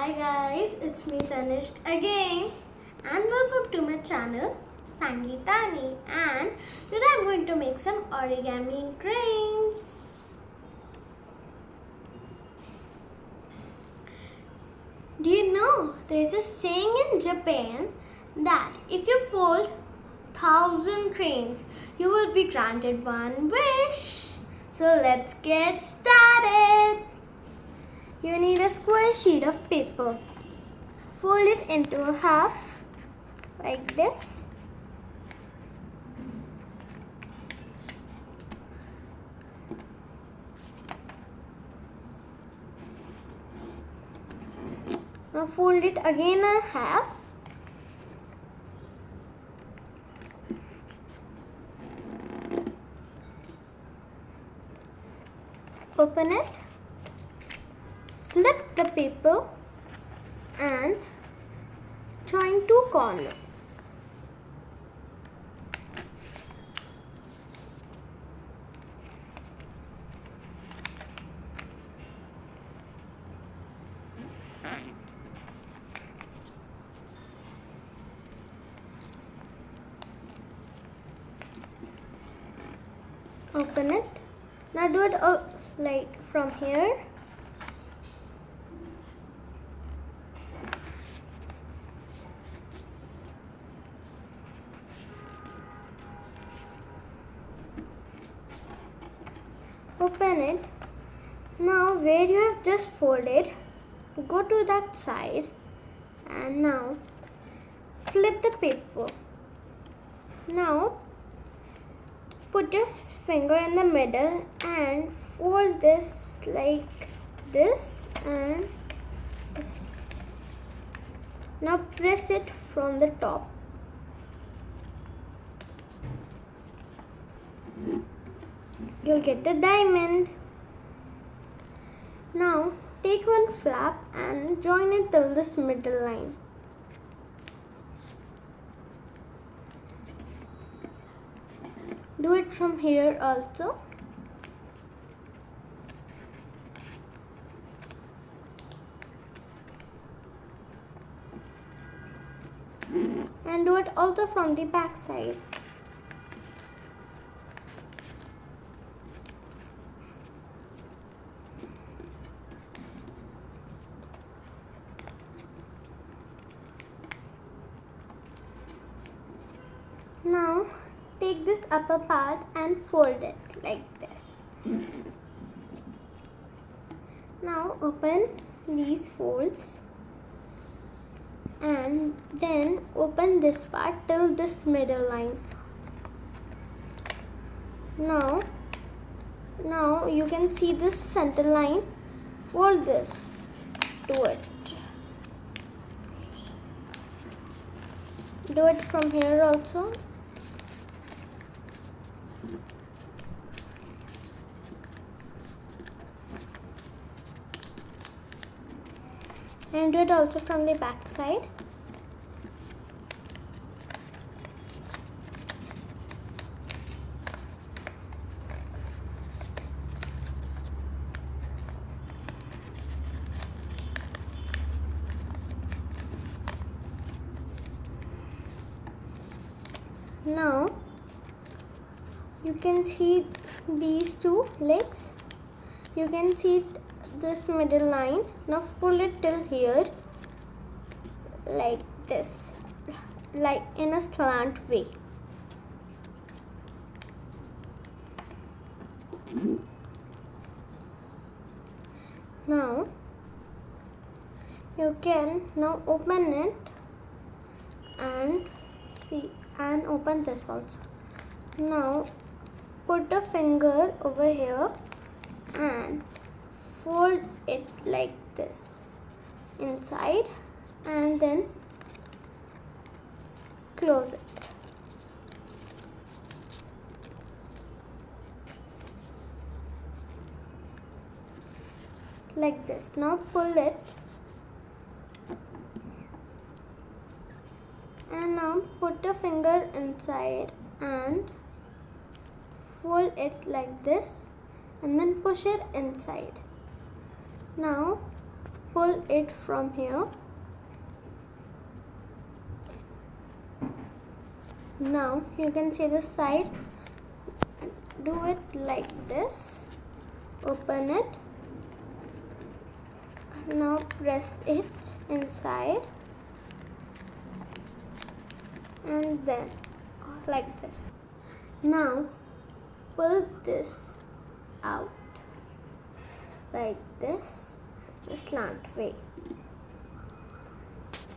Hi guys, it's me Tanishq again and welcome to my channel Sangeetani, and today I'm going to make some origami cranes. Do you know there's a saying in Japan that if you fold 1,000 cranes, you will be granted one wish. So let's get started. You need a square sheet of paper. Fold it into half like this. Now fold it again in half. Open it. Flip the paper and join two corners. Open it. Now do it like from here. Open it. Now where you have just folded, go to that side and now flip the paper. Now put your finger in the middle and fold this like this and this. Now press it from the top. You'll get the diamond. Now take one flap and join it till this middle line. Do it from here also. And do it also from the back side. Now take this upper part and fold it like this. Now open these folds and then open this part till this middle line. Now you can see this center line. Fold this to it. Do it from here also. And do it also from the back side. Now you can see these two legs. You can see this middle line. Now pull it till here like this, like in a slant way. Now you can open it and see, and open this also. Now put a finger over here and fold it like this inside and then close it. Like this. Now pull it and now put a finger inside and fold it like this and then push it inside. Now pull it from here. Now you can see the side. Do it like this. Open it. Now press it inside. And then like this. Now pull this out like this, a slant way.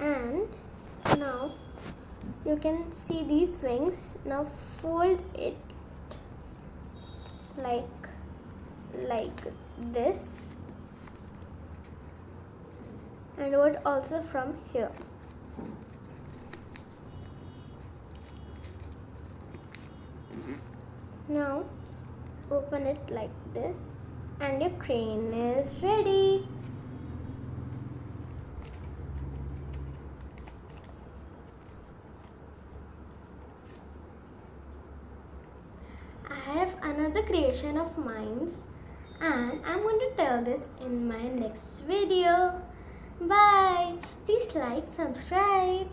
And now you can see these wings. Now fold it like this, and do it also from here. Now open it like this, and your crane is ready. I have another creation of mine, and I'm going to tell this in my next video. Bye. Please like, subscribe.